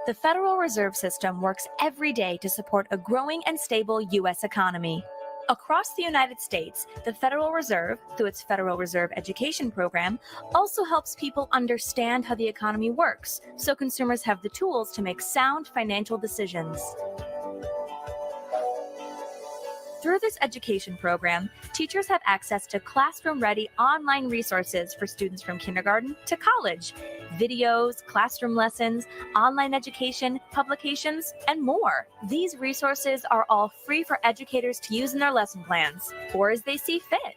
The Federal Reserve System works every day to support a growing and stable U.S. economy. Across the United States, the Federal Reserve, through its Federal Reserve Education Program, also helps people understand how the economy works, so consumers have the tools to make sound financial decisions. Through this education program, teachers have access to classroom-ready online resources for students from kindergarten to college, videos, classroom lessons, online education, publications, and more. These resources are all free for educators to use in their lesson plans, or as they see fit.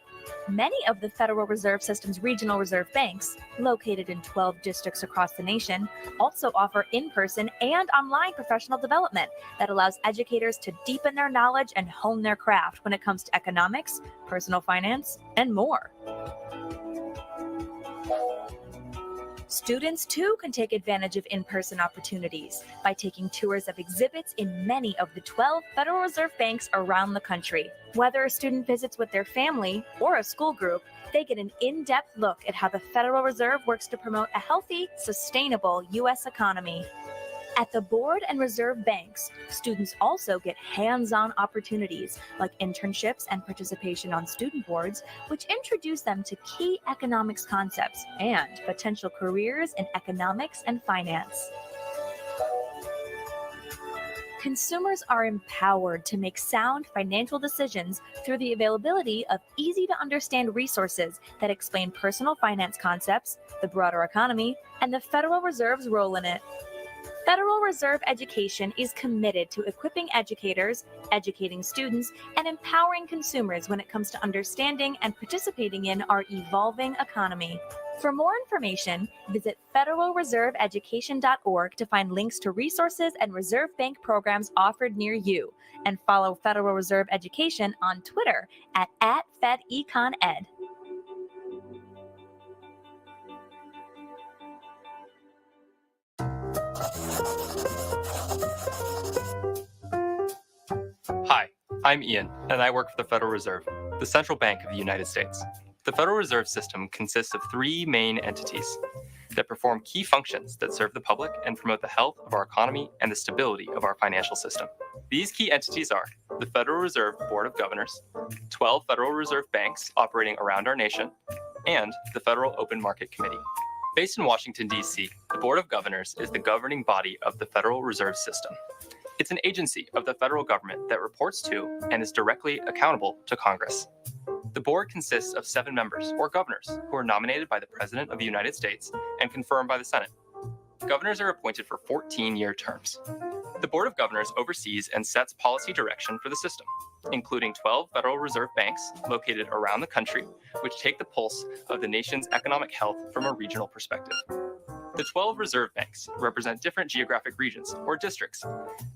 Many of the Federal Reserve System's regional reserve banks, located in 12 districts across the nation, also offer in-person and online professional development that allows educators to deepen their knowledge and hone their craft when it comes to economics, personal finance, and more. Students, too, can take advantage of in-person opportunities by taking tours of exhibits in many of the 12 Federal Reserve banks around the country. Whether a student visits with their family or a school group, they get an in-depth look at how the Federal Reserve works to promote a healthy, sustainable U.S. economy. At the Board and Reserve Banks, students also get hands-on opportunities like internships and participation on student boards, which introduce them to key economics concepts and potential careers in economics and finance. Consumers are empowered to make sound financial decisions through the availability of easy-to-understand resources that explain personal finance concepts, the broader economy, and the Federal Reserve's role in it. Federal Reserve Education is committed to equipping educators, educating students, and empowering consumers when it comes to understanding and participating in our evolving economy. For more information, visit federalreserveeducation.org to find links to resources and Reserve Bank programs offered near you, and follow Federal Reserve Education on Twitter at @FedEconEd. Hi, I'm Ian, and I work for the Federal Reserve, the central bank of the United States. The Federal Reserve System consists of three main entities that perform key functions that serve the public and promote the health of our economy and the stability of our financial system. These key entities are the Federal Reserve Board of Governors, 12 Federal Reserve banks operating around our nation, and the Federal Open Market Committee. Based in Washington, D.C., the Board of Governors is the governing body of the Federal Reserve System. It's an agency of the federal government that reports to and is directly accountable to Congress. The board consists of 7 members, or governors, who are nominated by the President of the United States and confirmed by the Senate. Governors are appointed for 14-year terms. The Board of Governors oversees and sets policy direction for the system, including 12 Federal Reserve banks located around the country, which take the pulse of the nation's economic health from a regional perspective. The 12 reserve banks represent different geographic regions, or districts,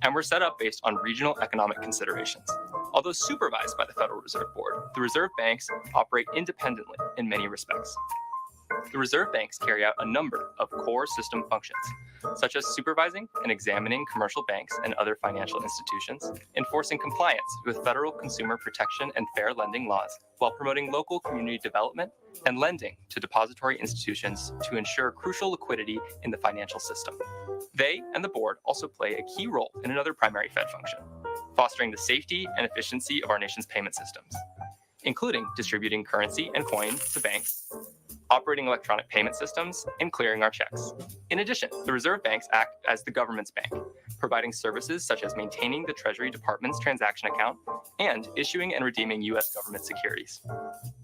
and were set up based on regional economic considerations. Although supervised by the Federal Reserve Board, the reserve banks operate independently in many respects. The reserve banks carry out a number of core system functions, such as supervising and examining commercial banks and other financial institutions, enforcing compliance with federal consumer protection and fair lending laws, while promoting local community development and lending to depository institutions to ensure crucial liquidity in the financial system. They and the board also play a key role in another primary Fed function, fostering the safety and efficiency of our nation's payment systems, including distributing currency and coin to banks, operating electronic payment systems, and clearing our checks. In addition, the reserve banks act as the government's bank, providing services such as maintaining the Treasury Department's transaction account and issuing and redeeming U.S. government securities.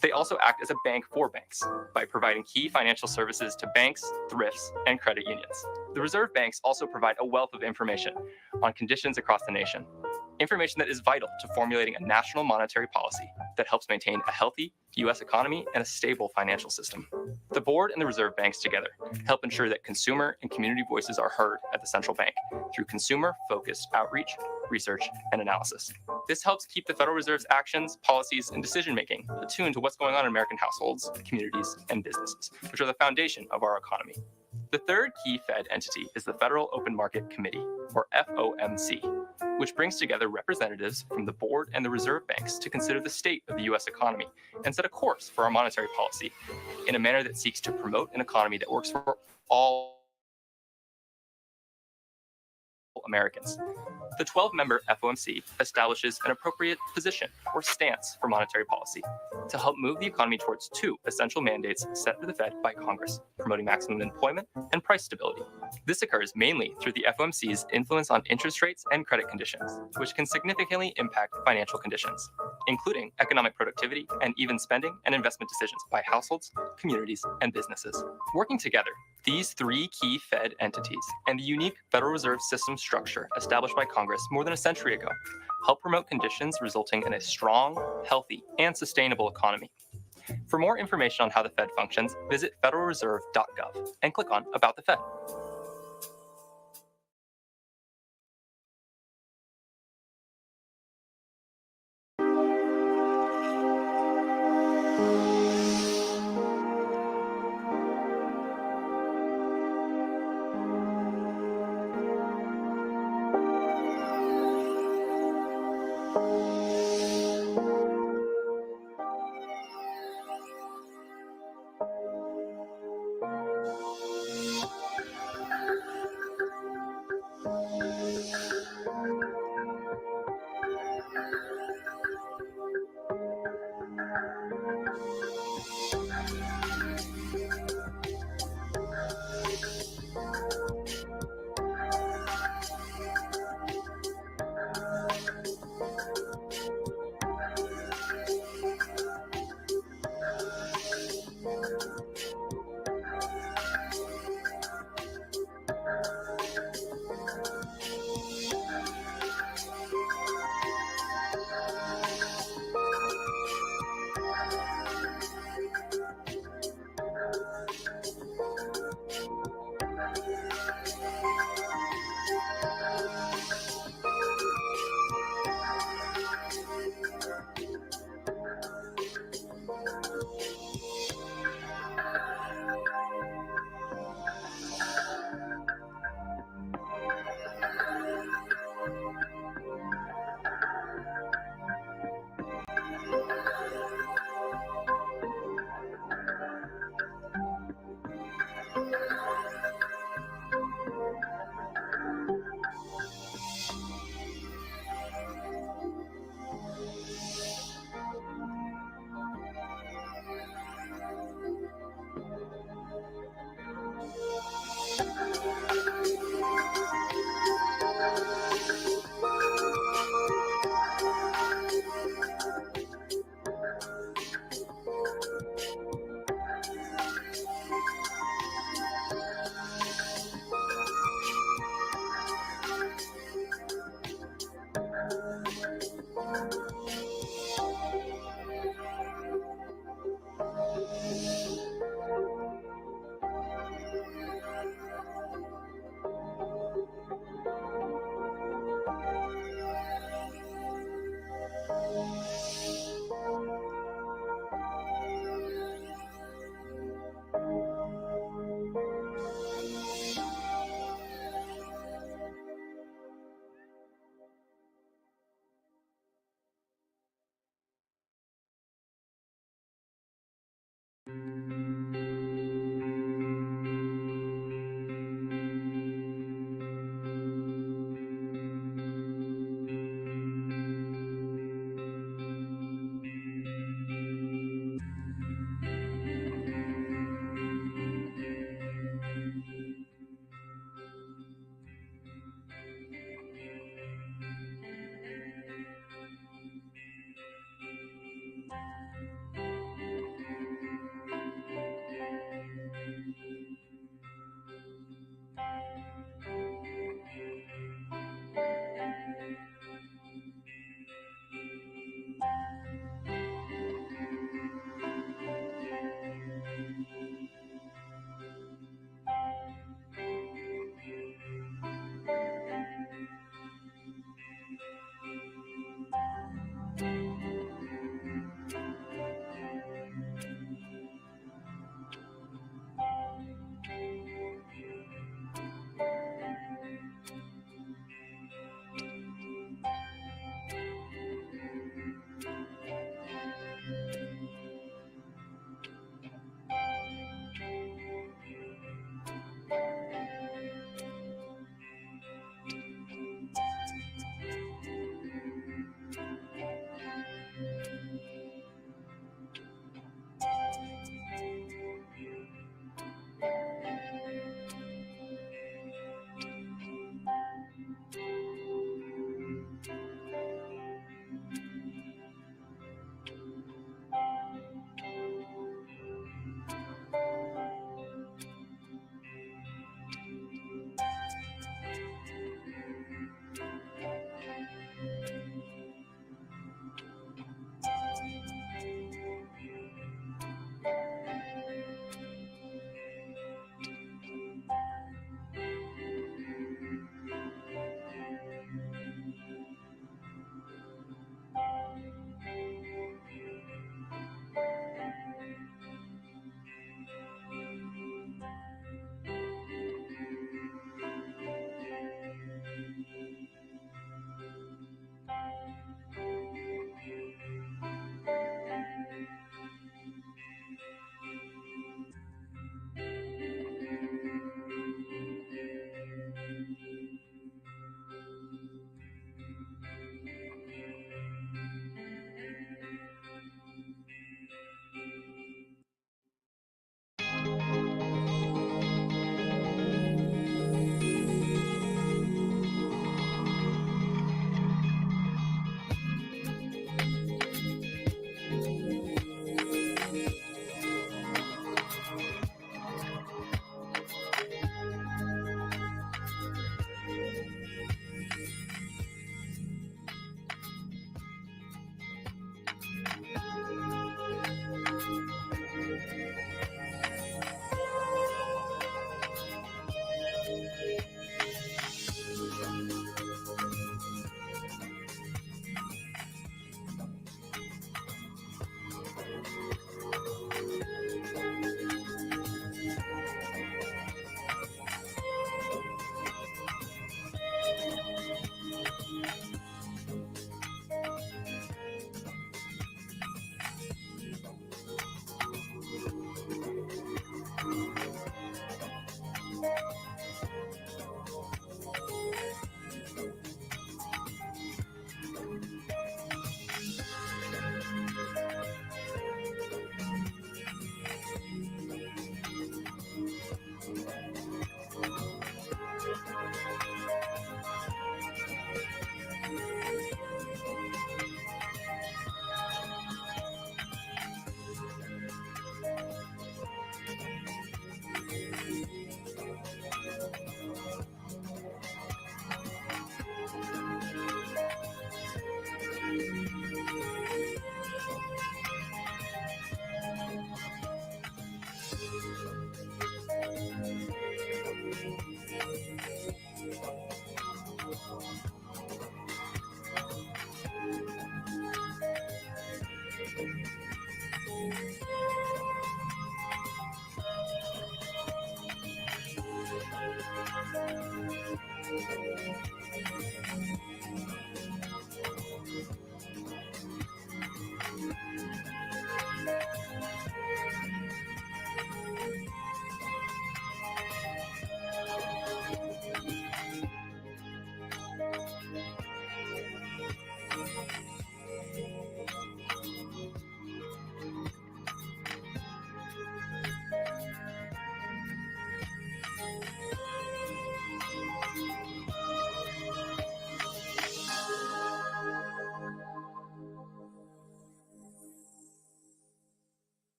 They also act as a bank for banks by providing key financial services to banks, thrifts, and credit unions. The reserve banks also provide a wealth of information on conditions across the nation, information that is vital to formulating a national monetary policy that helps maintain a healthy U.S. economy and a stable financial system. The board and the reserve banks together help ensure that consumer and community voices are heard at the central bank through consumer-focused outreach, research, and analysis. This helps keep the Federal Reserve's actions, policies, and decision-making attuned to what's going on in American households, communities, and businesses, which are the foundation of our economy. The third key Fed entity is the Federal Open Market Committee, or FOMC, which brings together representatives from the board and the reserve banks to consider the state of the U.S. economy and set a course for our monetary policy in a manner that seeks to promote an economy that works for all Americans. The 12-member FOMC establishes an appropriate position or stance for monetary policy to help move the economy towards two essential mandates set for the Fed by Congress, promoting maximum employment and price stability. This occurs mainly through the FOMC's influence on interest rates and credit conditions, which can significantly impact financial conditions, including economic productivity and even spending and investment decisions by households, communities, and businesses. Working together, these three key Fed entities and the unique Federal Reserve System structure established by Congress more than a century ago help promote conditions resulting in a strong, healthy, and sustainable economy. For more information on how the Fed functions, visit federalreserve.gov and click on About the Fed.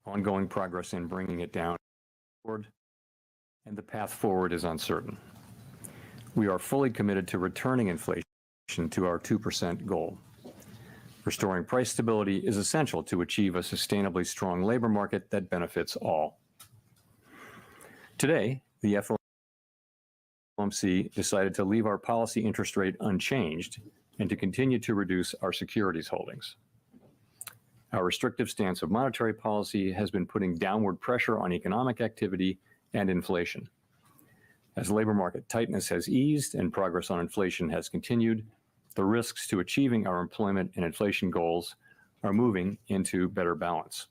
ongoing progress in bringing it down, and the path forward is uncertain. We are fully committed to returning inflation to our 2% goal. Restoring price stability is essential to achieve a sustainably strong labor market that benefits all. Today, the FOMC decided to leave our policy interest rate unchanged and to continue to reduce our securities holdings. Our restrictive stance of monetary policy has been putting downward pressure on economic activity and inflation. As labor market tightness has eased and progress on inflation has continued, the risks to achieving our employment and inflation goals are moving into better balance.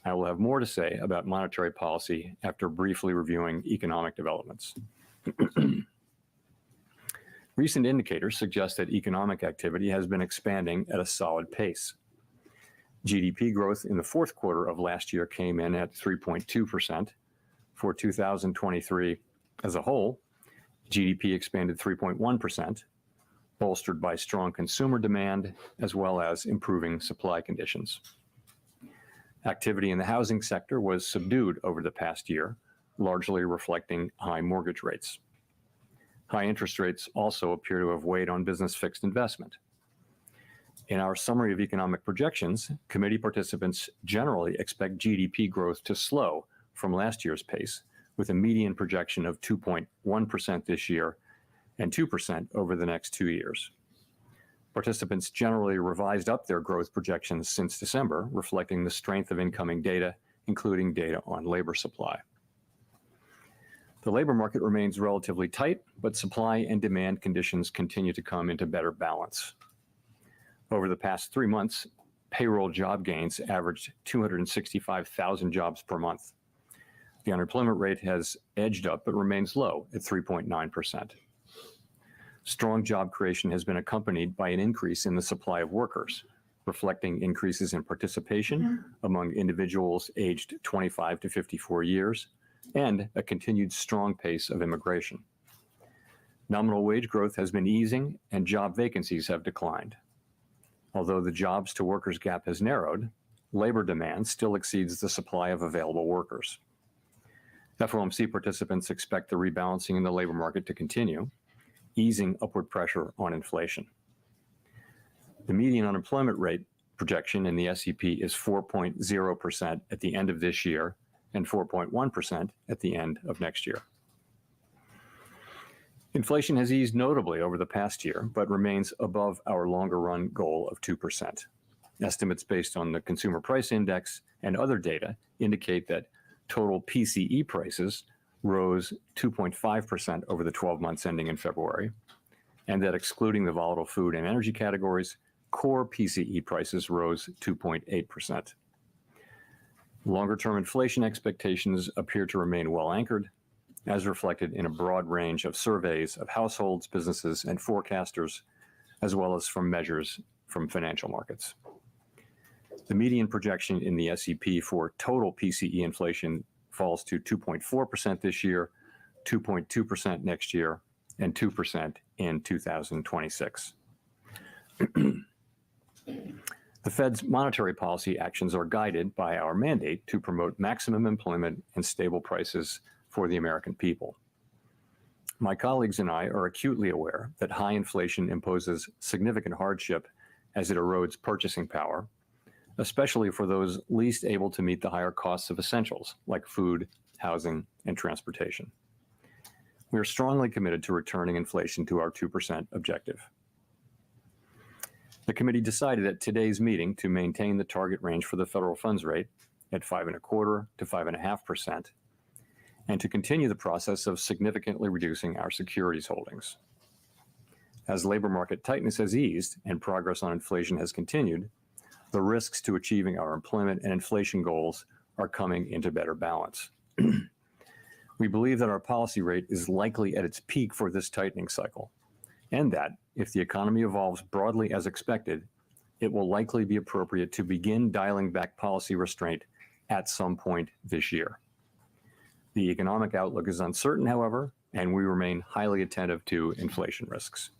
I will have more to say about monetary policy after briefly reviewing economic developments. Recent indicators suggest that economic activity has been expanding at a solid pace. GDP growth in the fourth quarter of last year came in at 3.2%. For 2023 as a whole, GDP expanded 3.1%, bolstered by strong consumer demand as well as improving supply conditions. Activity in the housing sector was subdued over the past year, largely reflecting high mortgage rates. High interest rates also appear to have weighed on business fixed investment. In our summary of economic projections, committee participants generally expect GDP growth to slow from last year's pace, with a median projection of 2.1% this year and 2% over the next 2 years. Participants generally revised up their growth projections since December, reflecting the strength of incoming data, including data on labor supply. The labor market remains relatively tight, but supply and demand conditions continue to come into better balance. Over the past 3 months, payroll job gains averaged 265,000 jobs per month. The unemployment rate has edged up but remains low at 3.9%. Strong job creation has been accompanied by an increase in the supply of workers, reflecting increases in participation among individuals aged 25 to 54 years, and a continued strong pace of immigration. Nominal wage growth has been easing and job vacancies have declined. Although the jobs to workers gap has narrowed, labor demand still exceeds the supply of available workers. FOMC participants expect the rebalancing in the labor market to continue, easing upward pressure on inflation. The median unemployment rate projection in the SEP is 4.0% at the end of this year and 4.1% at the end of next year. Inflation has eased notably over the past year, but remains above our longer run goal of 2%. Estimates based on the Consumer Price Index and other data indicate that total PCE prices rose 2.5% over the 12 months ending in February, and that excluding the volatile food and energy categories, core PCE prices rose 2.8%. Longer-term inflation expectations appear to remain well anchored, as reflected in a broad range of surveys of households, businesses, and forecasters, as well as from measures from financial markets. The median projection in the SEP for total PCE inflation falls to 2.4% this year, 2.2% next year, and 2% in 2026. The Fed's monetary policy actions are guided by our mandate to promote maximum employment and stable prices for the American people. My colleagues and I are acutely aware that high inflation imposes significant hardship as it erodes purchasing power, especially for those least able to meet the higher costs of essentials like food, housing, and transportation. We are strongly committed to returning inflation to our 2% objective. The committee decided at today's meeting to maintain the target range for the federal funds rate at 5.25% to 5.5%, and to continue the process of significantly reducing our securities holdings. As labor market tightness has eased and progress on inflation has continued, the risks to achieving our employment and inflation goals are coming into better balance. We believe that our policy rate is likely at its peak for this tightening cycle, and that if the economy evolves broadly as expected, it will likely be appropriate to begin dialing back policy restraint at some point this year. The economic outlook is uncertain, however, and we remain highly attentive to inflation risks.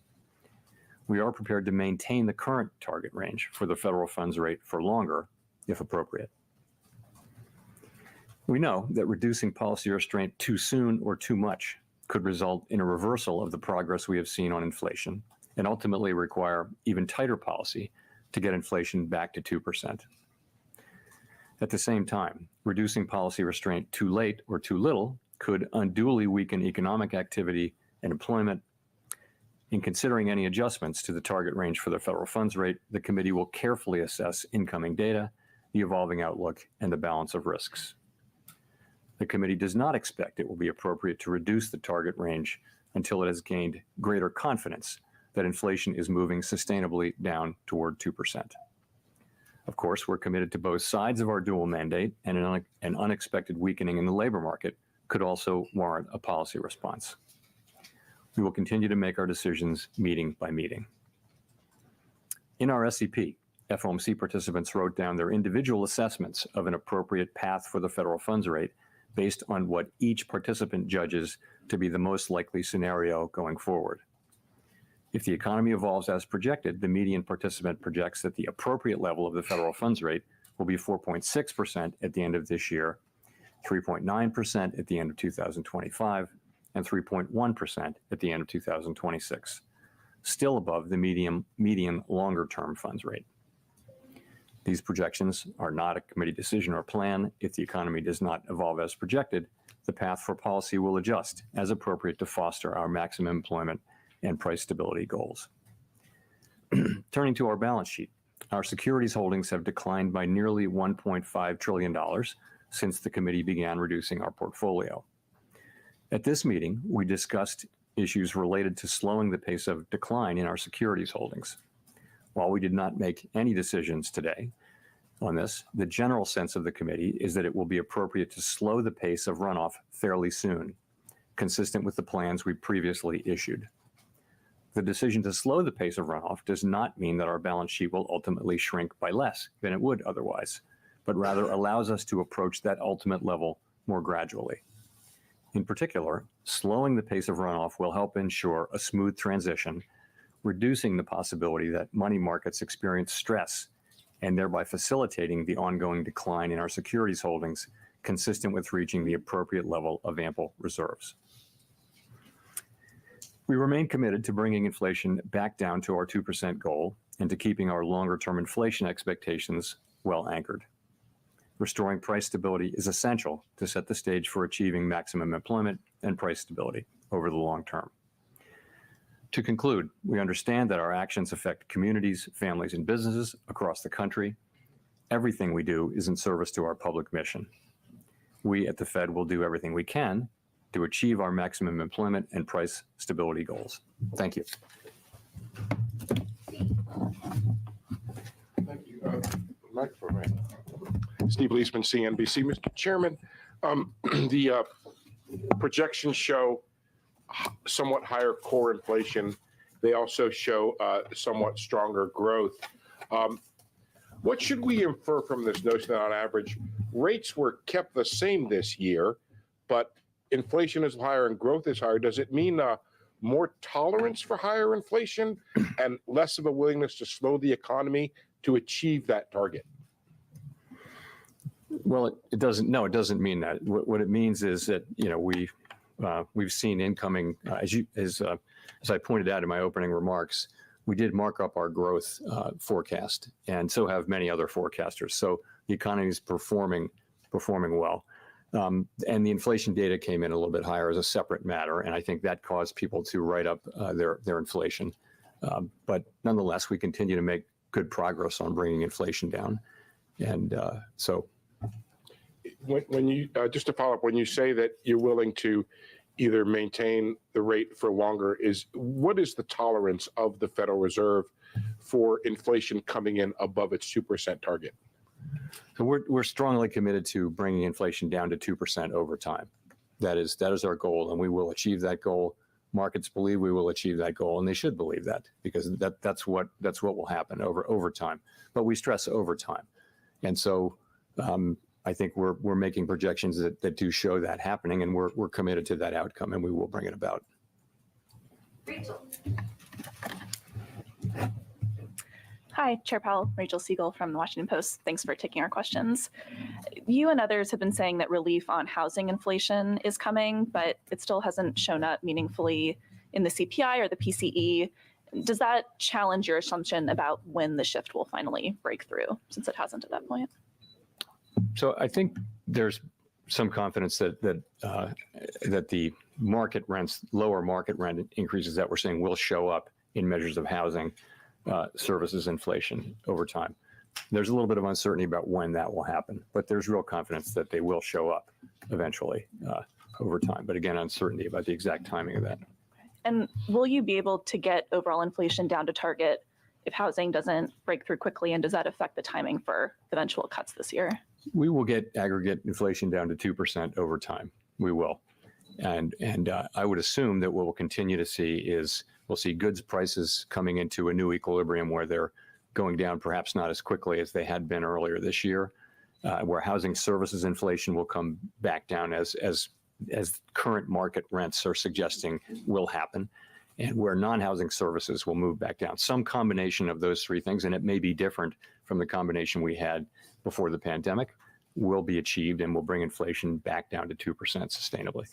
We are prepared to maintain the current target range for the federal funds rate for longer, if appropriate. We know that reducing policy restraint too soon or too much could result in a reversal of the progress we have seen on inflation and ultimately require even tighter policy to get inflation back to 2%. At the same time, reducing policy restraint too late or too little could unduly weaken economic activity and employment. In considering any adjustments to the target range for the federal funds rate, the committee will carefully assess incoming data, the evolving outlook, and the balance of risks. The committee does not expect it will be appropriate to reduce the target range until it has gained greater confidence that inflation is moving sustainably down toward 2%. Of course, we're committed to both sides of our dual mandate, and an unexpected weakening in the labor market could also warrant a policy response. We will continue to make our decisions meeting by meeting. In our SEP, FOMC participants wrote down their individual assessments of an appropriate path for the federal funds rate based on what each participant judges to be the most likely scenario going forward. If the economy evolves as projected, the median participant projects that the appropriate level of the federal funds rate will be 4.6% at the end of this year, 3.9% at the end of 2025, and 3.1% at the end of 2026, still above the median longer-term funds rate. These projections are not a committee decision or plan. If the economy does not evolve as projected, the path for policy will adjust as appropriate to foster our maximum employment and price stability goals. Turning to our balance sheet, our securities holdings have declined by nearly $1.5 trillion since the committee began reducing our portfolio. At this meeting, we discussed issues related to slowing the pace of decline in our securities holdings. While we did not make any decisions today on this, the general sense of the committee is that it will be appropriate to slow the pace of runoff fairly soon, consistent with the plans we previously issued. The decision to slow the pace of runoff does not mean that our balance sheet will ultimately shrink by less than it would otherwise, but rather allows us to approach that ultimate level more gradually. In particular, slowing the pace of runoff will help ensure a smooth transition, reducing the possibility that money markets experience stress and thereby facilitating the ongoing decline in our securities holdings consistent with reaching the appropriate level of ample reserves. We remain committed to bringing inflation back down to our 2% goal and to keeping our longer-term inflation expectations well anchored. Restoring price stability is essential to set the stage for achieving maximum employment and price stability over the long term. To conclude, we understand that our actions affect communities, families, and businesses across the country. Everything we do is in service to our public mission. We at the Fed will do everything we can to achieve our maximum employment and price stability goals. Thank you. Thank you. Microphone. Steve Leisman, CNBC. Mr. Chairman, the projections show somewhat higher core inflation. They also show somewhat stronger growth. What should we infer from this notion that on average rates were kept the same this year, but inflation is higher and growth is higher? Does it mean more tolerance for higher inflation and less of a willingness to slow the economy to achieve that target? Well, it doesn't. No, it doesn't mean that. What it means is that we've seen incoming, as I pointed out in my opening remarks, we did mark up our growth forecast, and so have many other forecasters. So the economy is performing well. And the inflation data came in a little bit higher as a separate matter, and I think that caused people to write up their inflation. But nonetheless, we continue to make good progress on bringing inflation down. And so. When you just to follow up, when you say that you're willing to either maintain the rate for longer, what is the tolerance of the Federal Reserve for inflation coming in above its 2% target? So we're strongly committed to bringing inflation down to 2% over time. That is our goal, and we will achieve that goal. Markets believe we will achieve that goal, and they should believe that, because that's what will happen over time. But we stress over time, and so I think we're making projections that do show that happening, and we're committed to that outcome, and we will bring it about. Rachel. Hi, Chair Powell, Rachel Siegel from the Washington Post. Thanks for taking our questions. You and others have been saying that relief on housing inflation is coming, but it still hasn't shown up meaningfully in the CPI or the PCE. Does that challenge your assumption about when the shift will finally break through, since it hasn't at that point? So I think there's some confidence that the market rents, lower market rent increases that we're seeing will show up in measures of housing services inflation over time. There's a little bit of uncertainty about when that will happen, but there's real confidence that they will show up eventually over time. But again, uncertainty about the exact timing of that. And will you be able to get overall inflation down to target if housing doesn't break through quickly? And does that affect the timing for eventual cuts this year? We will get aggregate inflation down to 2% over time. We will. And I would assume that what we'll continue to see is we'll see goods prices coming into a new equilibrium where they're going down perhaps not as quickly as they had been earlier this year, where housing services inflation will come back down as current market rents are suggesting will happen, and where non-housing services will move back down. Some combination of those three things, and it may be different from the combination we had before the pandemic, will be achieved and will bring inflation back down to 2% sustainably.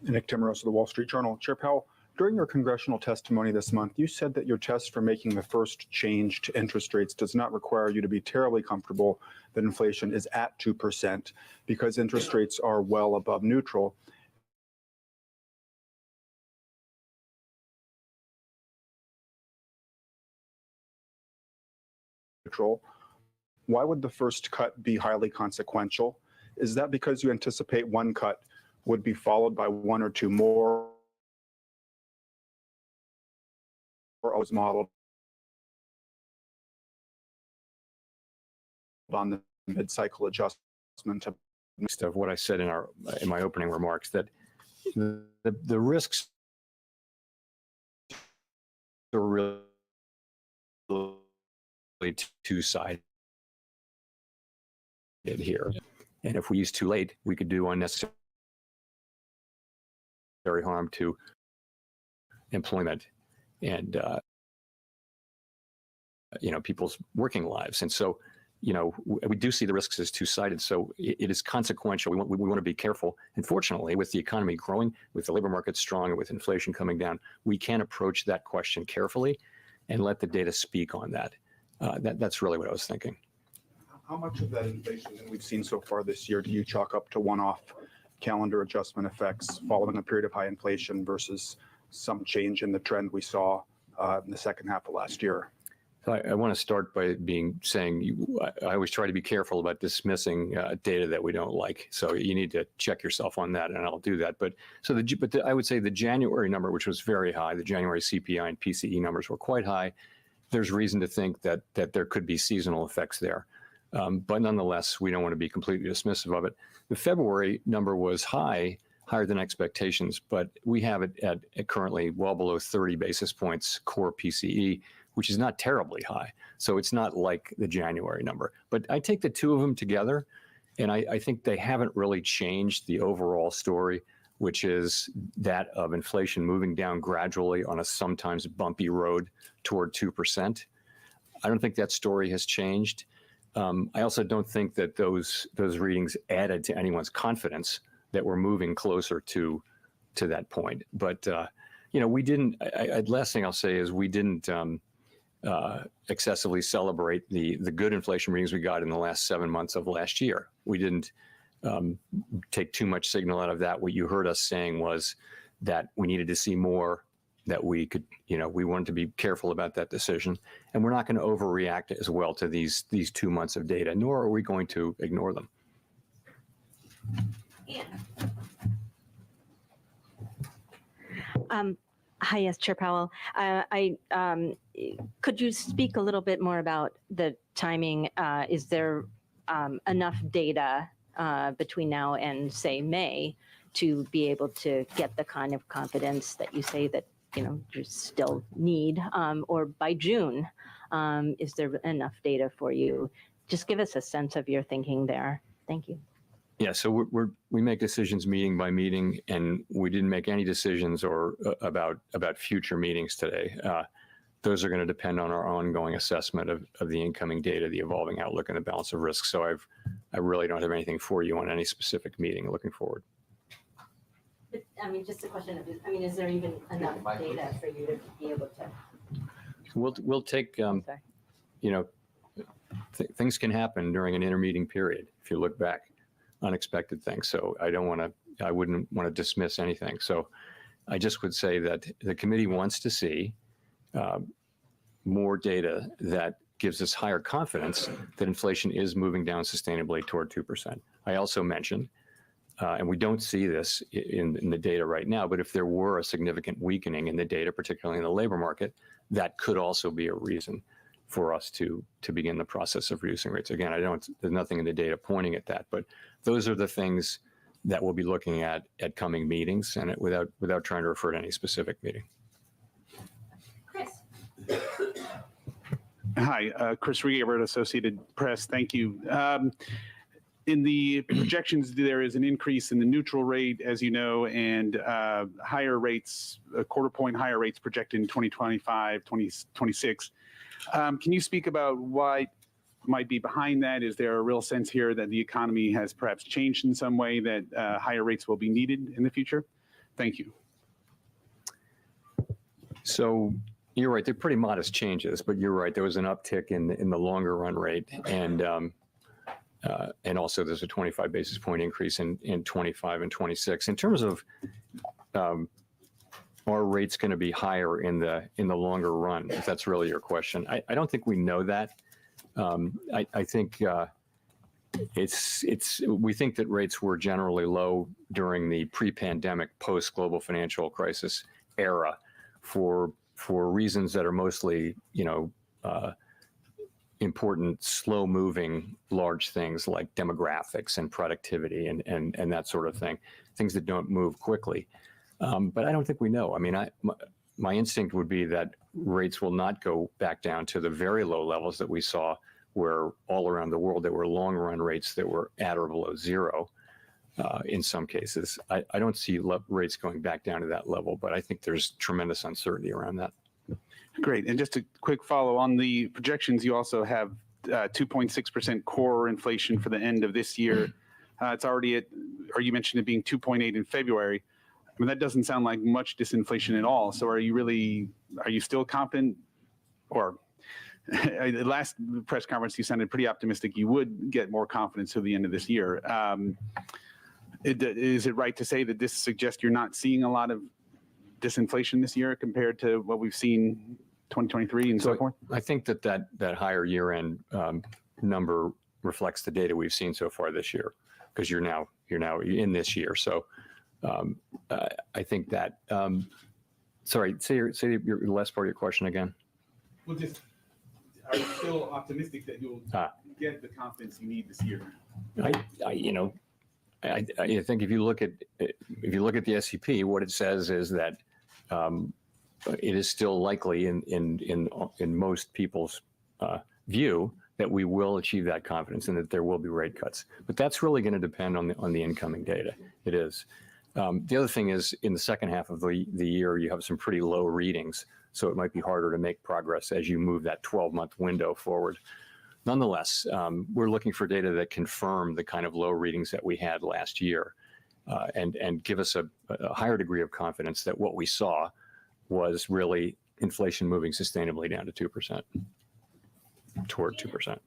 Nick Timmeros of the Wall Street Journal. Chair Powell, during your congressional testimony this month, you said that your test for making the first change to interest rates does not require you to be terribly comfortable that inflation is at 2% because interest rates are well above neutral. Why would the first cut be highly consequential? Is that because you anticipate one cut would be followed by one or two more, or was modeled on the mid-cycle adjustment of what I said in my opening remarks, that the risks are really two-sided here. And if we use too late, we could do unnecessary harm to employment and people's working lives. And so, we do see the risks as two-sided. So it is consequential. We want to be careful. And fortunately, with the economy growing, with the labor market strong, and with inflation coming down, we can approach that question carefully and let the data speak on that. That's really what I was thinking. How much of that inflation that we've seen so far this year do you chalk up to one-off calendar adjustment effects following a period of high inflation versus some change in the trend we saw in the second half of last year? So I want to start by saying I always try to be careful about dismissing data that we don't like. So you need to check yourself on that, and I'll do that. But I would say the January number, which was very high, the January CPI and PCE numbers were quite high. There's reason to think that there could be seasonal effects there. But nonetheless, we don't want to be completely dismissive of it. The February number was higher than expectations, but we have it at currently well below 30 basis points core PCE, which is not terribly high. So it's not like the January number. But I take the two of them together, and I think they haven't really changed the overall story, which is that of inflation moving down gradually on a sometimes bumpy road toward 2%. I don't think that story has changed. I also don't think that those readings added to anyone's confidence that we're moving closer to that point. But we didn't. Last thing I'll say is we didn't excessively celebrate the good inflation readings we got in the last 7 months of last year. We didn't take too much signal out of that. What you heard us saying was that we needed to see more, that we could, we wanted to be careful about that decision. And we're not going to overreact as well to these 2 months of data, nor are we going to ignore them. Hi, yes, Chair Powell. Could you speak a little bit more about the timing? Is there enough data between now and, say, May to be able to get the kind of confidence that you say that you still need, or by June, is there enough data for you? Just give us a sense of your thinking there. Thank you. Yeah, so we make decisions meeting by meeting, and we didn't make any decisions or about future meetings today. Those are going to depend on our ongoing assessment of the incoming data, the evolving outlook, and the balance of risk. So I really don't have anything for you on any specific meeting looking forward. But, I mean, just a question of, I mean, is there even enough data for you to be able to? We'll take, you know, things can happen during an intermeeting period if you look back. Unexpected things. So I wouldn't want to dismiss anything. So I just would say that the committee wants to see more data that gives us higher confidence that inflation is moving down sustainably toward 2%. I also mentioned, and we don't see this in the data right now, but if there were a significant weakening in the data, particularly in the labor market, that could also be a reason for us to begin the process of reducing rates. Again, there's nothing in the data pointing at that, but those are the things that we'll be looking at coming meetings, and without trying to refer to any specific meeting. Chris. Hi, Chris Rieger, Associated Press. Thank you. In the projections, there is an increase in the neutral rate, as you know, and higher rates, a quarter point higher rates projected in 2025, 2026. Can you speak about what might be behind that? Is there a real sense here that the economy has perhaps changed in some way that higher rates will be needed in the future? Thank you. So you're right, they're pretty modest changes, but you're right, there was an uptick in the longer run rate, and also there's a 25 basis point increase in 25 and 26. In terms of are rates going to be higher in the longer run, if that's really your question? I don't think we know that. I think we think that rates were generally low during the pre-pandemic, post-global financial crisis era for reasons that are mostly, important, slow-moving, large things like demographics and productivity and that sort of thing, things that don't move quickly. But I don't think we know. I mean, my instinct would be that rates will not go back down to the very low levels that we saw, where all around the world there were long run rates that were at or below zero in some cases. I don't see rates going back down to that level, but I think there's tremendous uncertainty around that. Great. And just a quick follow on the projections, you also have 2.6% core inflation for the end of this year. It's already at, or you mentioned it being 2.8 in February. I mean, that doesn't sound like much disinflation at all. So are you still confident? Or the last press conference, you sounded pretty optimistic you would get more confidence to the end of this year. Is it right to say that this suggests you're not seeing a lot of disinflation this year compared to what we've seen 2023 and so forth? I think that higher year-end number reflects the data we've seen so far this year, because you're now in this year. So I think that. Sorry, say your last part of your question again. Well, just are you still optimistic that you'll get the confidence you need this year? I think if you look at the SEP, what it says is that it is still likely in most people's view that we will achieve that confidence and that there will be rate cuts. But that's really going to depend on the incoming data. It is. The other thing is, in the second half of the year, you have some pretty low readings, so it might be harder to make progress as you move that 12-month window forward. Nonetheless, we're looking for data that confirm the kind of low readings that we had last year and give us a higher degree of confidence that what we saw was really inflation moving sustainably down to 2%, toward 2%.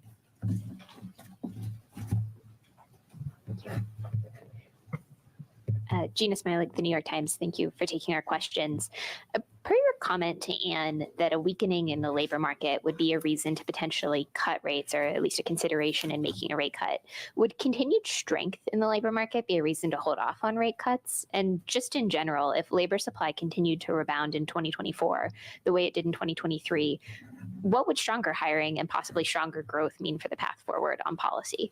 Gina Smilik, The New York Times. Thank you for taking our questions. Per your comment to Anne that a weakening in the labor market would be a reason to potentially cut rates, or at least a consideration in making a rate cut, would continued strength in the labor market be a reason to hold off on rate cuts? And just in general, if labor supply continued to rebound in 2024 the way it did in 2023, what would stronger hiring and possibly stronger growth mean for the path forward on policy?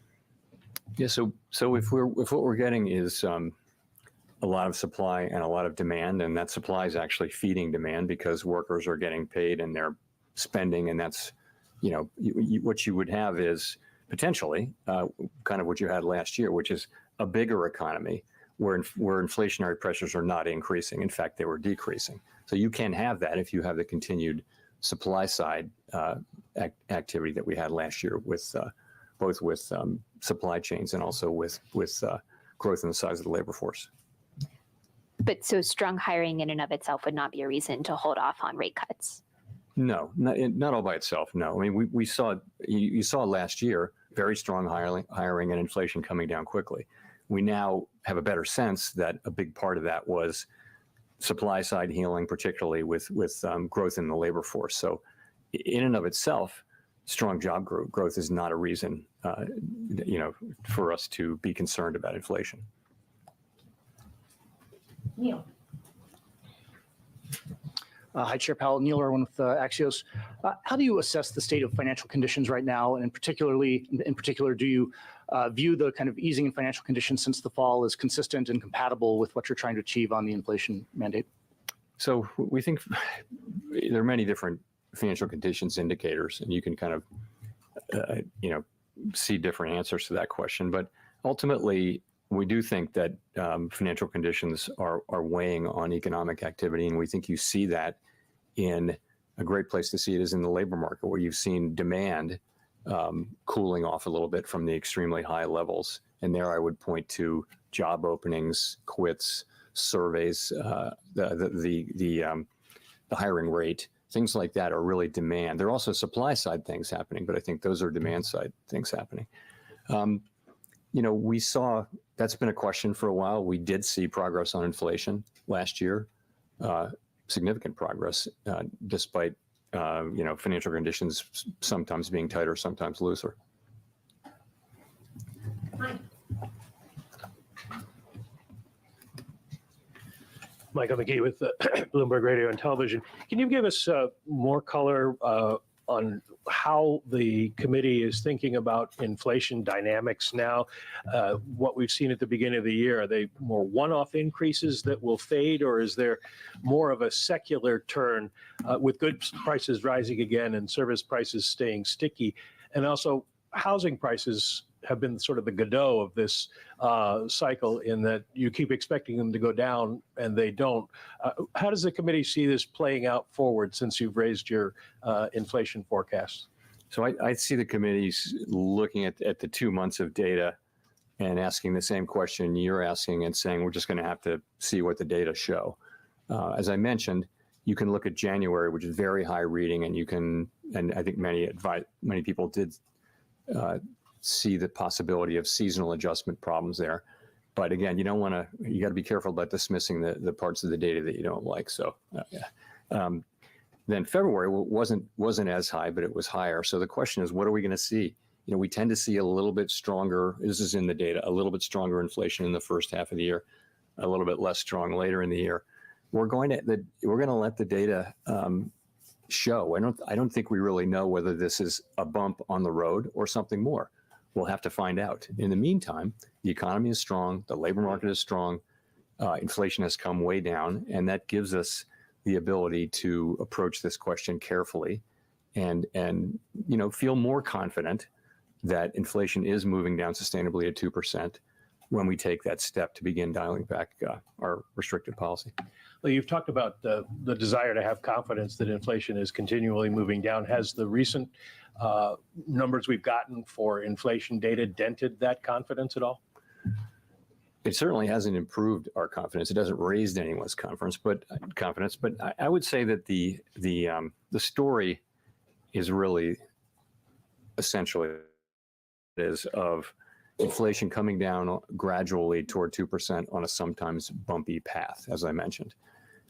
Yeah, so if what we're getting is a lot of supply and a lot of demand, and that supply is actually feeding demand because workers are getting paid and they're spending, and that's, what you would have is potentially kind of what you had last year, which is a bigger economy where inflationary pressures are not increasing. In fact, they were decreasing. So you can have that if you have the continued supply side activity that we had last year with both with supply chains and also with growth in the size of the labor force. But so strong hiring in and of itself would not be a reason to hold off on rate cuts. No, not all by itself. No, I mean we saw you saw last year very strong hiring and inflation coming down quickly. We now have a better sense that a big part of that was supply side healing, particularly with growth in the labor force. So, in and of itself, strong job growth is not a reason, for us to be concerned about inflation. Neil. Hi, Chair Powell. Neil Irwin with Axios. How do you assess the state of financial conditions right now? And in particular, do you view the kind of easing in financial conditions since the fall as consistent and compatible with what you're trying to achieve on the inflation mandate? So we think there are many different financial conditions indicators, and you can kind of, see different answers to that question. But ultimately, we do think that financial conditions are weighing on economic activity, and we think you see that in a great place to see it is in the labor market, where you've seen demand cooling off a little bit from the extremely high levels. And there I would point to job openings, quits, surveys, the hiring rate, things like that are really demand. There are also supply side things happening, but I think those are demand side things happening. We saw, that's been a question for a while. We did see progress on inflation last year, significant progress, despite financial conditions sometimes being tighter, sometimes looser. Michael McGee with Bloomberg Radio and Television. Can you give us more color on how the committee is thinking about inflation dynamics now? What we've seen at the beginning of the year, are they more one-off increases that will fade, or is there more of a secular turn with goods prices rising again and service prices staying sticky? And also, housing prices have been sort of the Godot of this cycle, in that you keep expecting them to go down and they don't. How does the committee see this playing out forward since you've raised your inflation forecast? So I see the committees looking at the 2 months of data and asking the same question you're asking and saying, we're just going to have to see what the data show. As I mentioned, you can look at January, which is very high reading, and I think many people did see the possibility of seasonal adjustment problems there. But again, you got to be careful about dismissing the parts of the data that you don't like. So then February wasn't as high, but it was higher. So the question is, what are we going to see? We tend to see a little bit stronger, this is in the data, a little bit stronger inflation in the first half of the year, a little bit less strong later in the year. We're going to let the data show. I don't think we really know whether this is a bump on the road or something more. We'll have to find out. In the meantime, the economy is strong, the labor market is strong, inflation has come way down, and that gives us the ability to approach this question carefully and feel more confident that inflation is moving down sustainably at 2% when we take that step to begin dialing back our restrictive policy. Well, you've talked about the desire to have confidence that inflation is continually moving down. Has the recent numbers we've gotten for inflation data dented that confidence at all? It certainly hasn't improved our confidence. It hasn't raised anyone's confidence, but I would say that the story is really essentially is of inflation coming down gradually toward 2% on a sometimes bumpy path, as I mentioned.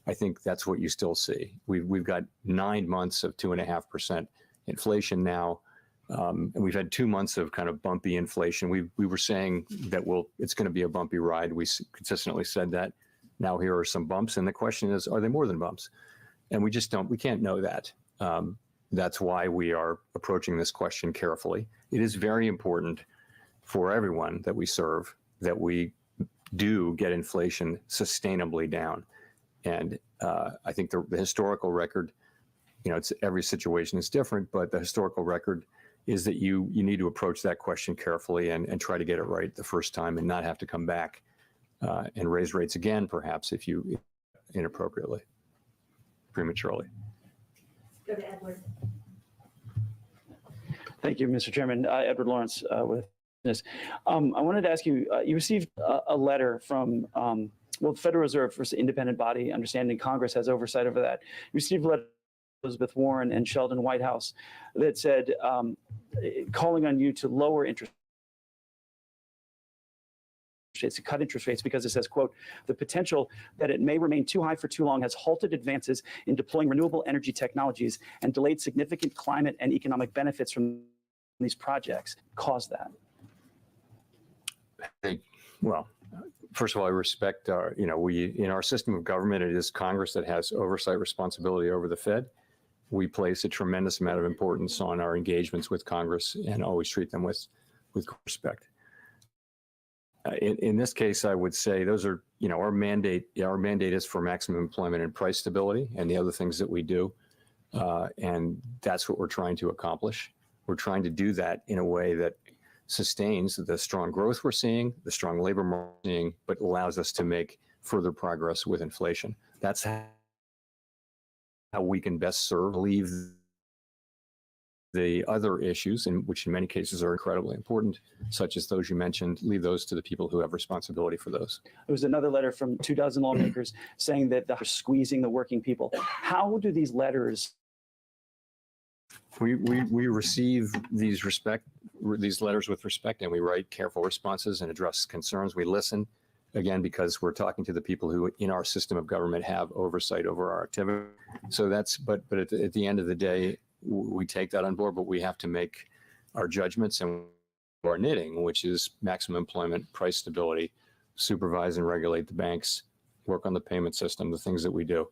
I think that's what you still see. We've got 9 months of 2.5% inflation now, and we've had 2 months of kind of bumpy inflation. We were saying that it's going to be a bumpy ride. We consistently said that. Now here are some bumps, and the question is, are they more than bumps? And we can't know that. That's why we are approaching this question carefully. It is very important for everyone that we serve that we do get inflation sustainably down. And I think the historical record, every situation is different, but the historical record is that you need to approach that question carefully and try to get it right the first time and not have to come back and raise rates again, perhaps, if you inappropriately, prematurely. Go to Edward. Thank you, Mr. Chairman. Edward Lawrence with this. I wanted to ask you, you received a letter from, well, the Federal Reserve, first independent body, understanding Congress has oversight over that. You received a letter from Elizabeth Warren and Sheldon Whitehouse that said, calling on you to lower interest rates, to cut interest rates, because it says, quote, the potential that it may remain too high for too long has halted advances in deploying renewable energy technologies and delayed significant climate and economic benefits from these projects. Caused that. Well, first of all, I respect our, in our system of government, it is Congress that has oversight responsibility over the Fed. We place a tremendous amount of importance on our engagements with Congress and always treat them with respect. In this case, I would say those are, our mandate is for maximum employment and price stability and the other things that we do. And that's what we're trying to accomplish. We're trying to do that in a way that sustains the strong growth we're seeing, the strong labor market we're seeing, but allows us to make further progress with inflation. That's how we can best leave the other issues, which in many cases are incredibly important, such as those you mentioned, leave those to the people who have responsibility for those. There was another letter from 24 lawmakers saying that they're squeezing the working people. How do these letters? We receive these letters with respect, and we write careful responses and address concerns. We listen, again, because we're talking to the people who in our system of government have oversight over our activity. So but at the end of the day, we take that on board, but we have to make our judgments and our knitting, which is maximum employment, price stability, supervise and regulate the banks, work on the payment system, the things that we do.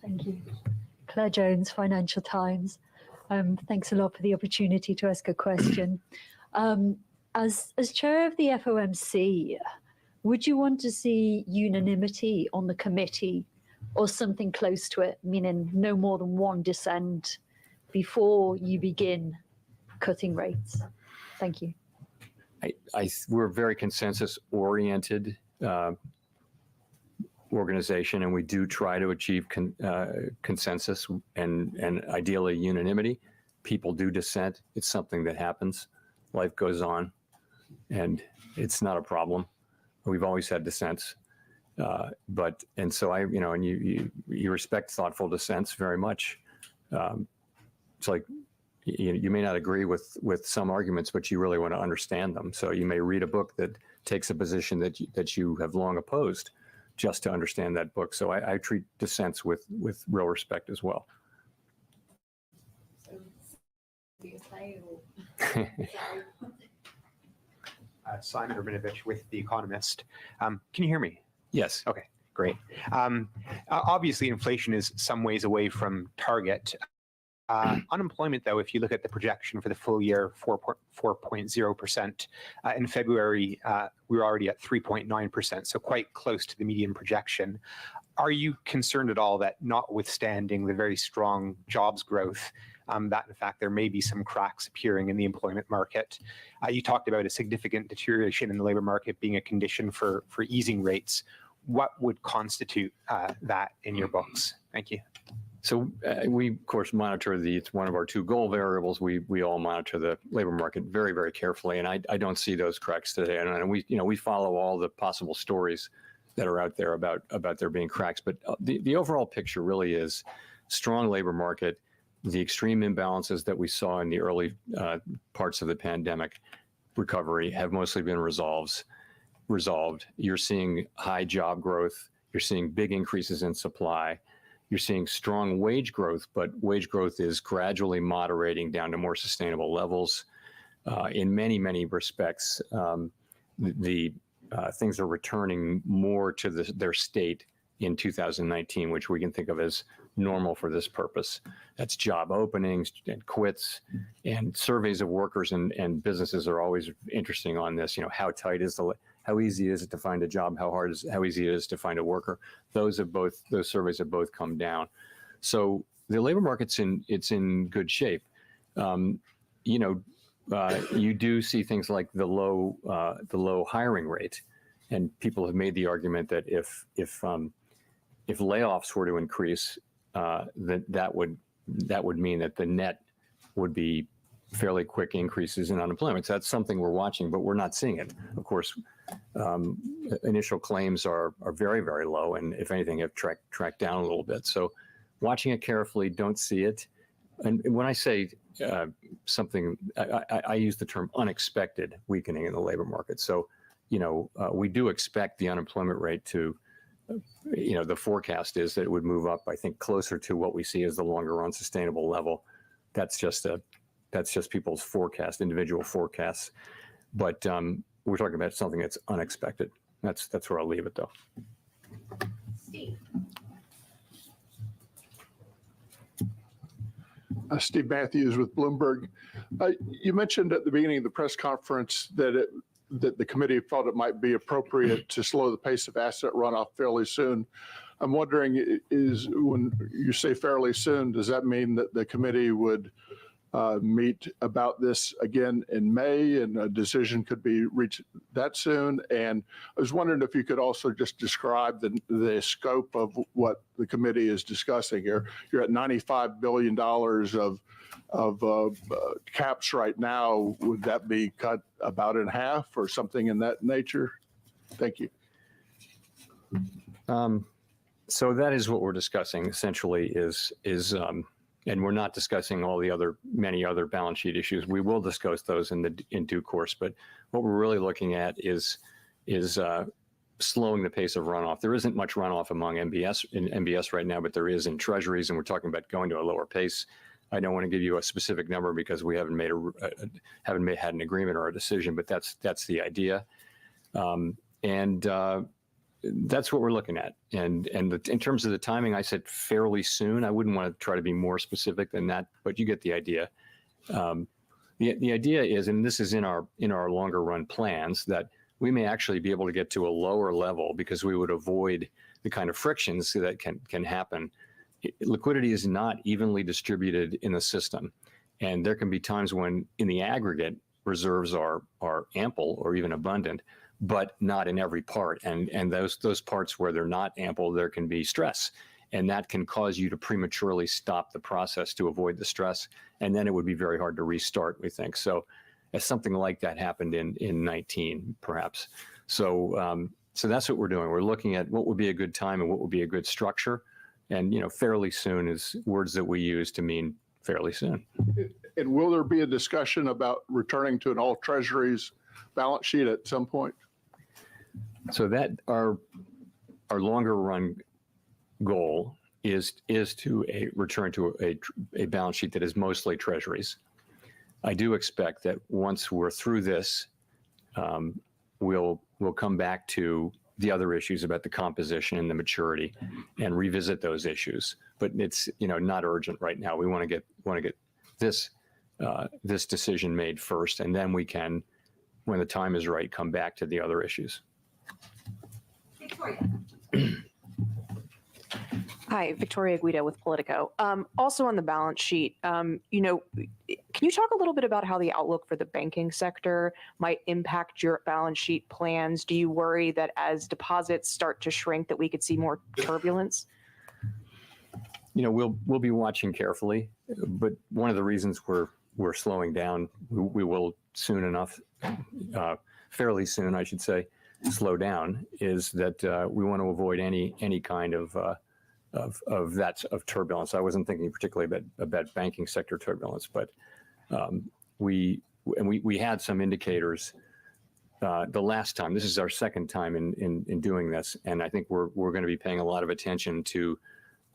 Thank you. Claire Jones, Financial Times. Thanks a lot for the opportunity to ask a question. As chair of the FOMC, would you want to see unanimity on the committee or something close to it, meaning no more than one dissent before you begin cutting rates? Thank you. We're a very consensus-oriented organization, and we do try to achieve consensus and ideally unanimity. People do dissent. It's something that happens. Life goes on, and it's not a problem. We've always had dissents, and so and you respect thoughtful dissents very much. It's like you may not agree with some arguments, but you really want to understand them. So you may read a book that takes a position that you have long opposed, just to understand that book. So I treat dissents with real respect as well. Simon Urbanovich with The Economist. Can you hear me? Yes. Okay, great. Obviously, inflation is some ways away from target. Unemployment, though, if you look at the projection for the full year, 4.0%. In February, we were already at 3.9%, so quite close to the median projection. Are you concerned at all that, notwithstanding the very strong jobs growth, that in fact there may be some cracks appearing in the employment market? You talked about a significant deterioration in the labor market being a condition for easing rates. What would constitute that in your books? Thank you. So we, of course, monitor it's one of our two goal variables. We all monitor the labor market very, very carefully, and I don't see those cracks today. And we follow all the possible stories that are out there about there being cracks. But the overall picture really is strong labor market. The extreme imbalances that we saw in the early parts of the pandemic recovery have mostly been resolved. You're seeing high job growth. You're seeing big increases in supply. You're seeing strong wage growth, but wage growth is gradually moderating down to more sustainable levels. In many, many respects, the things are returning more to their state in 2019, which we can think of as normal for this purpose. That's job openings and quits, and surveys of workers and businesses are always interesting on this. How tight is how easy is it to find a job, how easy it is to find a worker. Those surveys have both come down. So the labor market's in good shape. You do see things like the low hiring rate, and people have made the argument that if layoffs were to increase, that would mean that the net would be fairly quick increases in unemployment. So that's something we're watching, but we're not seeing it. Of course, initial claims are very, very low, and if anything, have tracked down a little bit. So watching it carefully, don't see it. And when I say something, I use the term unexpected weakening in the labor market. So, we do expect the unemployment rate to, the forecast is that it would move up, I think, closer to what we see as the longer run sustainable level. That's just people's forecast, individual forecasts. But we're talking about something that's unexpected. That's where I'll leave it, though. Steve. Steve Matthews with Bloomberg. You mentioned at the beginning of the press conference that the committee felt it might be appropriate to slow the pace of asset runoff fairly soon. I'm wondering, when you say fairly soon, does that mean that the committee would meet about this again in May and a decision could be reached that soon? And I was wondering if you could also just describe the scope of what the committee is discussing here. You're at $95 billion of caps right now. Would that be cut about in half or something in that nature? Thank you. So that is what we're discussing essentially and we're not discussing many other balance sheet issues. We will discuss those in due course, but what we're really looking at is slowing the pace of runoff. There isn't much runoff among MBS right now, but there is in treasuries, and we're talking about going to a lower pace. I don't want to give you a specific number because we haven't had an agreement or a decision, but that's the idea. That's what we're looking at. And in terms of the timing, I said fairly soon. I wouldn't want to try to be more specific than that, but you get the idea. The idea is, and this is in our longer run plans, that we may actually be able to get to a lower level because we would avoid the kind of frictions that can happen. Liquidity is not evenly distributed in the system. And there can be times when in the aggregate, reserves are ample or even abundant, but not in every part. And those parts where they're not ample, there can be stress. And that can cause you to prematurely stop the process to avoid the stress. And then it would be very hard to restart, we think. So as something like that happened in 19, perhaps. So that's what we're doing. We're looking at what would be a good time and what would be a good structure. And, fairly soon is words that we use to mean fairly soon. And will there be a discussion about returning to an all treasuries balance sheet at some point? So that our longer run goal is to return to a balance sheet that is mostly treasuries. I do expect that once we're through this, we'll come back to the other issues about the composition and the maturity and revisit those issues. But it's not urgent right now. We want to get this decision made first, and then we can, when the time is right, come back to the other issues. Victoria. Hi, Victoria Guida with Politico. Also on the balance sheet, can you talk a little bit about how the outlook for the banking sector might impact your balance sheet plans? Do you worry that as deposits start to shrink that we could see more turbulence? We'll be watching carefully, but one of the reasons we're slowing down, we will soon enough, fairly soon, I should say, slow down, is that we want to avoid any kind of turbulence. I wasn't thinking particularly about banking sector turbulence, but we had some indicators the last time. This is our second time in doing this, and I think we're going to be paying a lot of attention to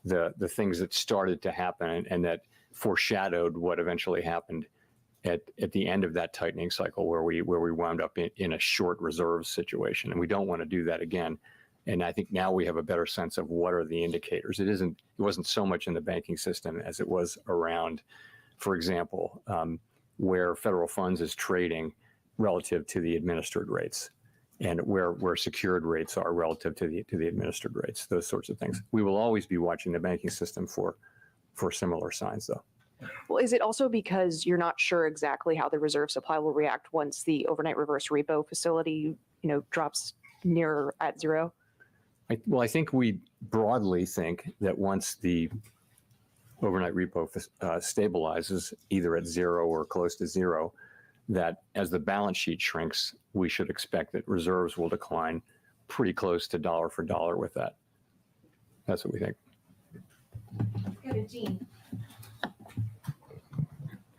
the things that started to happen and that foreshadowed what eventually happened at the end of that tightening cycle, where we wound up in a short reserve situation, and we don't want to do that again. And I think now we have a better sense of what are the indicators. It wasn't so much in the banking system as it was around, for example, where federal funds is trading relative to the administered rates. and where secured rates are relative to the administered rates, those sorts of things. We will always be watching the banking system for similar signs, though. Well, is it also because you're not sure exactly how the reserve supply will react once the overnight reverse repo facility, drops nearer at zero? Well, I think we broadly think that once the overnight repo stabilizes either at zero or close to zero, that as the balance sheet shrinks, we should expect that reserves will decline pretty close to dollar for dollar with that. That's what we think. Go to Jean.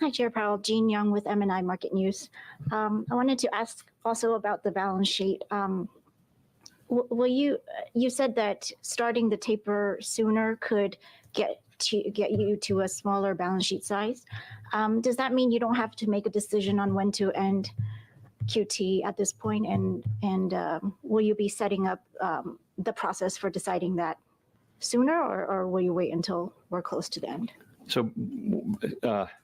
Hi, Chair Powell. Jean Young with M&I Market News. I wanted to ask also about the balance sheet. You said that starting the taper sooner could get you to a smaller balance sheet size. Does that mean you don't have to make a decision on when to end QT at this point? And will you be setting up the process for deciding that sooner, or will you wait until we're close to the end? So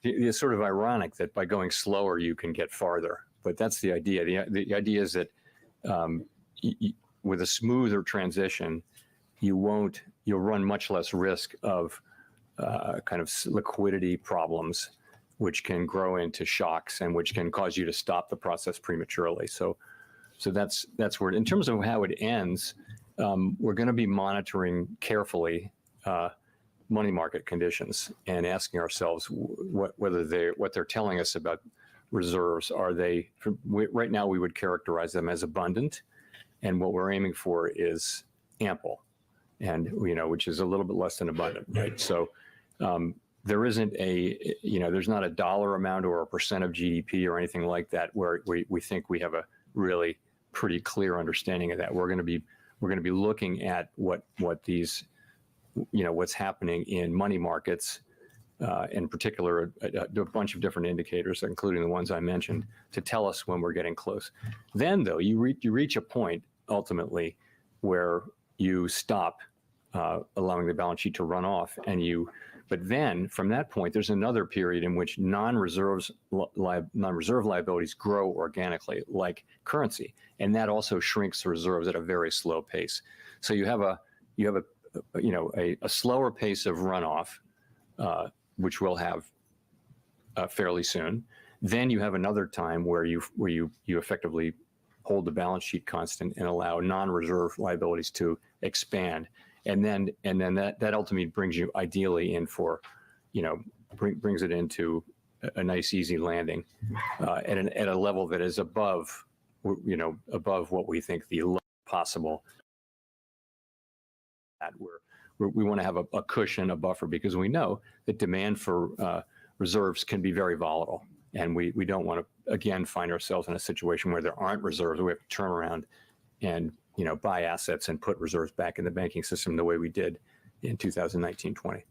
it's sort of ironic that by going slower, you can get farther. But that's the idea. The idea is that with a smoother transition, you'll run much less risk of kind of liquidity problems, which can grow into shocks and which can cause you to stop the process prematurely. So that's where, in terms of how it ends, we're going to be monitoring carefully money market conditions and asking ourselves what they're telling us about reserves. Are they, right now we would characterize them as abundant, and what we're aiming for is ample, and which is a little bit less than abundant, right? So there isn't there's not a dollar amount or a percent of GDP or anything like that where we think we have a really pretty clear understanding of that. We're going to be looking at what these what's happening in money markets, in particular, a bunch of different indicators, including the ones I mentioned, to tell us when we're getting close. Then, though, you reach a point ultimately where you stop allowing the balance sheet to run off, but then from that point, there's another period in which non-reserve liabilities grow organically, like currency, and that also shrinks reserves at a very slow pace. So you have a slower pace of runoff, which we'll have fairly soon. Then you have another time where you effectively hold the balance sheet constant and allow non-reserve liabilities to expand, and then that ultimately brings you ideally in for, brings it into a nice easy landing at a level that is above what we think the possible. We want to have a cushion, a buffer, because we know that demand for reserves can be very volatile, and we don't want to again find ourselves in a situation where there aren't reserves. We have to turn around and buy assets and put reserves back in the banking system the way we did in 2019-20.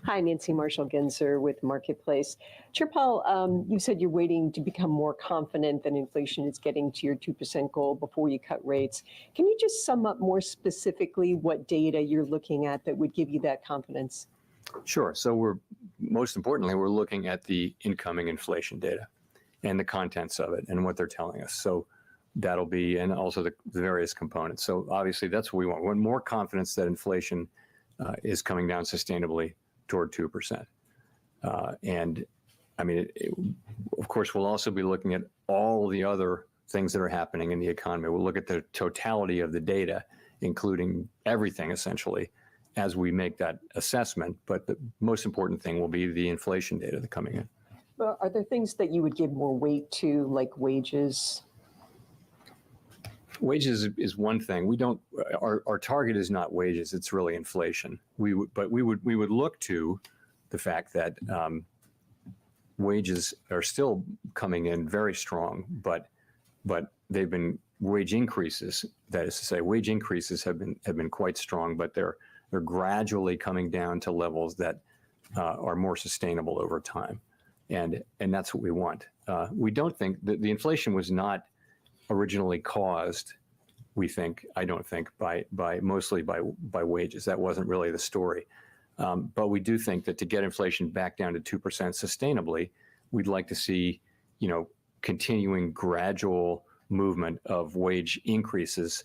Hi, Nancy Marshall-Genzer with Marketplace. Chair Powell, you said you're waiting to become more confident that inflation is getting to your 2% goal before you cut rates. Can you just sum up more specifically what data you're looking at that would give you that confidence? Sure. So most importantly, we're looking at the incoming inflation data and the contents of it and what they're telling us. So that'll be, and also the various components. So obviously that's what we want. We want more confidence that inflation is coming down sustainably toward 2%. And I mean, of course, we'll also be looking at all the other things that are happening in the economy. We'll look at the totality of the data, including everything essentially, as we make that assessment. But the most important thing will be the inflation data that's coming in. Well, are there things that you would give more weight to, like wages? Wages is one thing. We don't. Our target is not wages. It's really inflation. We would look to the fact that wages are still coming in very strong, but they've been wage increases. That is to say, wage increases have been quite strong, but they're gradually coming down to levels that are more sustainable over time, and that's what we want. We don't think that the inflation was not originally caused, I don't think, by mostly by wages. That wasn't really the story. But we do think that to get inflation back down to 2% sustainably, we'd like to see, continuing gradual movement of wage increases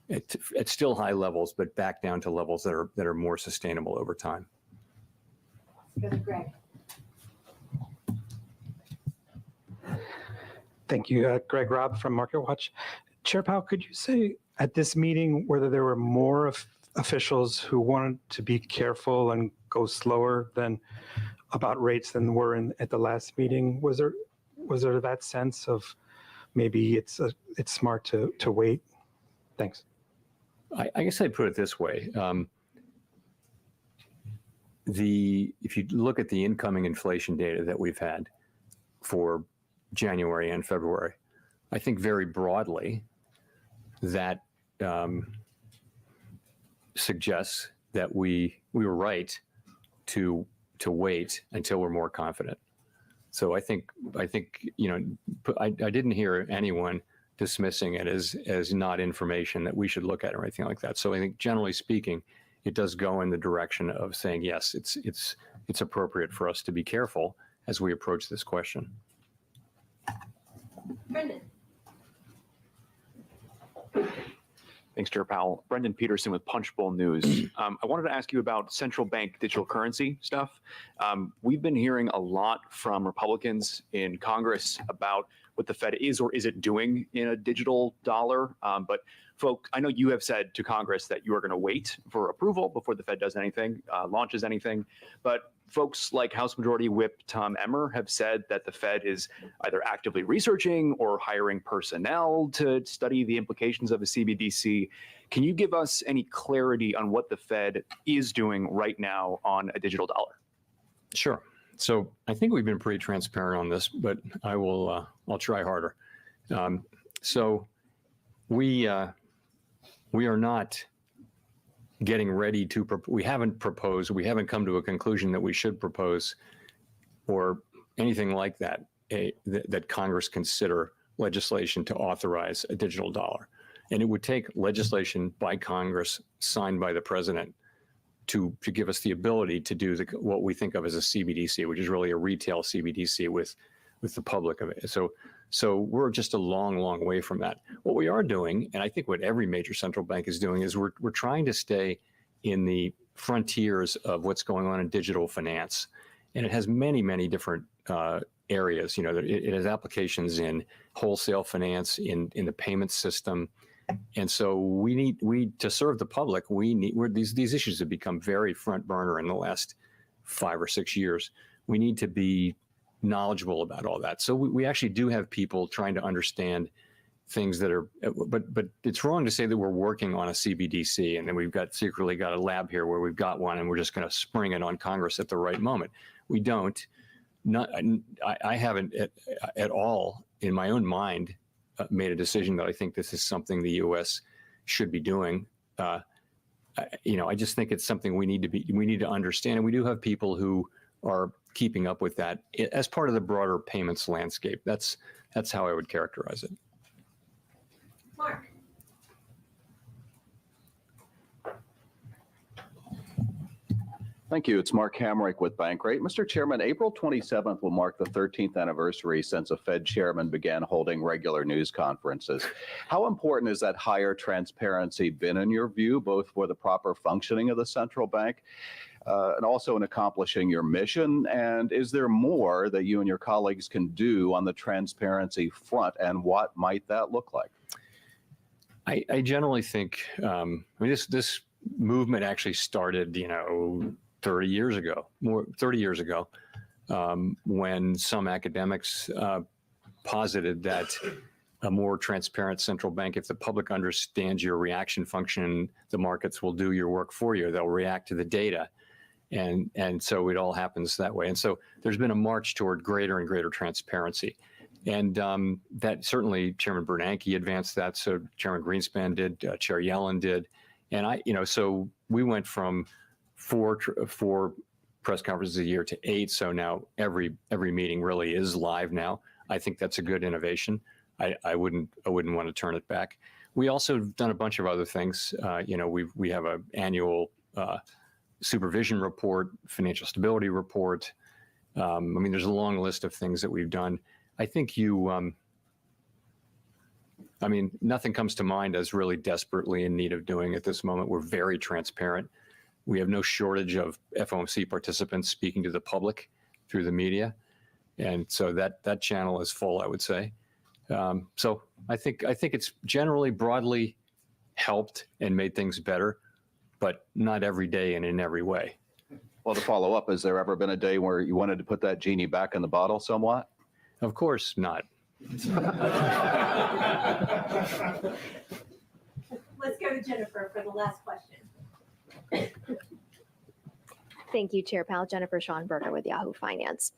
at still high levels, but back down to levels that are more sustainable over time. Greg. Thank you. Greg Robb from MarketWatch. Chair Powell, could you say at this meeting whether there were more officials who wanted to be careful and go slower than about rates than were at the last meeting? Was there that sense of maybe it's smart to wait? Thanks. I guess I'd put it this way. If you look at the incoming inflation data that we've had for January and February, I think very broadly that suggests that we were right to wait until we're more confident. So I think I didn't hear anyone dismissing it as not information that we should look at or anything like that. So I think generally speaking, it does go in the direction of saying, yes, it's appropriate for us to be careful as we approach this question. Brendan. Thanks, Chair Powell. Brendan Peterson with Punchbowl News. I wanted to ask you about central bank digital currency stuff. We've been hearing a lot from Republicans in Congress about what the Fed is or isn't doing in a digital dollar. But folks, I know you have said to Congress that you are going to wait for approval before the Fed does anything, launches anything. But folks like House Majority Whip Tom Emmer have said that the Fed is either actively researching or hiring personnel to study the implications of a CBDC. Can you give us any clarity on what the Fed is doing right now on a digital dollar? Sure. So I think we've been pretty transparent on this, but I'll try harder. So we are not getting ready to, we haven't come to a conclusion that we should propose or anything like that, that Congress consider legislation to authorize a digital dollar. And it would take legislation by Congress signed by the president to give us the ability to do what we think of as a CBDC, which is really a retail CBDC with the public of it. So we're just a long, long way from that. What we are doing, and I think what every major central bank is doing, is we're trying to stay in the frontiers of what's going on in digital finance. And it has many, many different areas. It has applications in wholesale finance, in the payment system. And so we to serve the public, these issues have become very front burner in the last 5 or 6 years. We need to be knowledgeable about all that. So we actually do have people trying to understand things that are, but it's wrong to say that we're working on a CBDC and then we've secretly got a lab here where we've got one and we're just going to spring it on Congress at the right moment. We don't. I haven't at all in my own mind made a decision that I think this is something the U.S. should be doing. I just think it's something we need to understand, and we do have people who are keeping up with that as part of the broader payments landscape. That's how I would characterize it. Mark. Thank you. It's Mark Hamrick with Bankrate. Mr. Chairman, April 27th will mark the 13th anniversary since a Fed chairman began holding regular news conferences. How important is that higher transparency been in your view, both for the proper functioning of the central bank and also in accomplishing your mission? And is there more that you and your colleagues can do on the transparency front, and what might that look like? I generally think, this movement actually started, 30 years ago, when some academics posited that a more transparent central bank, if the public understands your reaction function, the markets will do your work for you. They'll react to the data. And so it all happens that way. And so there's been a march toward greater and greater transparency. And that certainly Chairman Bernanke advanced that. So Chairman Greenspan did, Chair Yellen did. And so we went from four press conferences a year to 8. So now every meeting really is live now. I think that's a good innovation. I wouldn't want to turn it back. We also have done a bunch of other things. We have an annual supervision report, financial stability report. I mean, there's a long list of things that we've done. I think I mean, nothing comes to mind as really desperately in need of doing at this moment. We're very transparent. We have no shortage of FOMC participants speaking to the public through the media. And so that channel is full, I would say. So I think it's generally broadly helped and made things better, but not every day and in every way. Well, to follow up, has there ever been a day where you wanted to put that genie back in the bottle somewhat? Of course not. Let's go to Jennifer for the last question. Thank you, Chair Powell. Jennifer Schonberger with Yahoo Finance.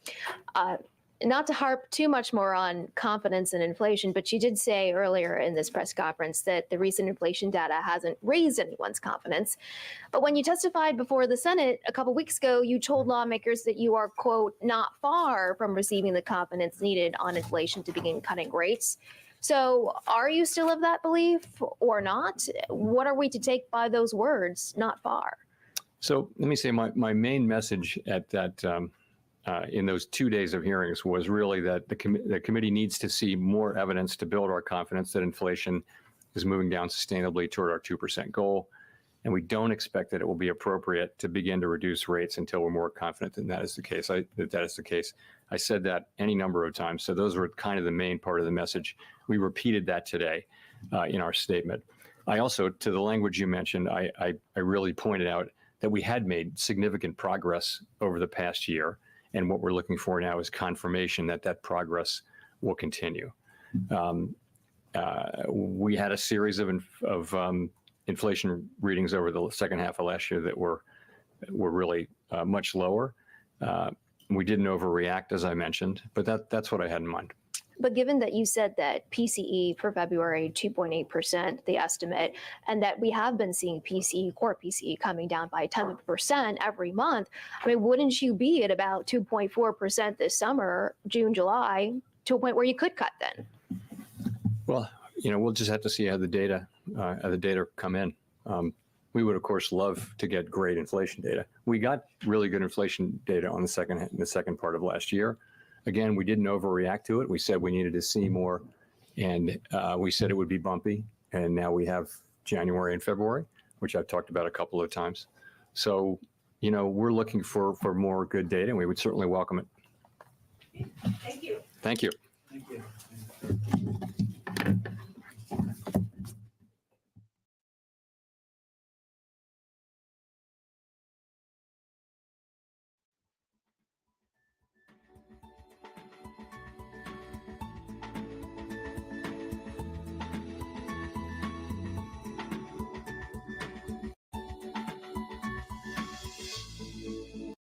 Not to harp too much more on confidence and inflation, but you did say earlier in this press conference that the recent inflation data hasn't raised anyone's confidence. But when you testified before the Senate a couple weeks ago, you told lawmakers that you are, quote, not far from receiving the confidence needed on inflation to begin cutting rates. So are you still of that belief or not? What are we to take by those words, not far? So let me say my main message at that in those 2 days of hearings was really that the committee needs to see more evidence to build our confidence that inflation is moving down sustainably toward our 2% goal. And we don't expect that it will be appropriate to begin to reduce rates until we're more confident that that is the case. I said that any number of times. So those were kind of the main part of the message. We repeated that today in our statement. I also, to the language you mentioned, I really pointed out that we had made significant progress over the past year. And what we're looking for now is confirmation that that progress will continue. We had a series of inflation readings over the second half of last year that were really much lower. We didn't overreact, as I mentioned, but that's what I had in mind. But given that you said that PCE for February, 2.8%, the estimate, and that we have been seeing PCE, core PCE coming down by 10% every month, I mean, wouldn't you be at about 2.4% this summer, June, July, to a point where you could cut then? Well, we'll just have to see how the data come in. We would, of course, love to get great inflation data. We got really good inflation data on the second part of last year. Again, we didn't overreact to it. We said we needed to see more, and we said it would be bumpy. And now we have January and February, which I've talked about a couple of times. So, we're looking for more good data, and we would certainly welcome it. Thank you. Thank you. Thank you.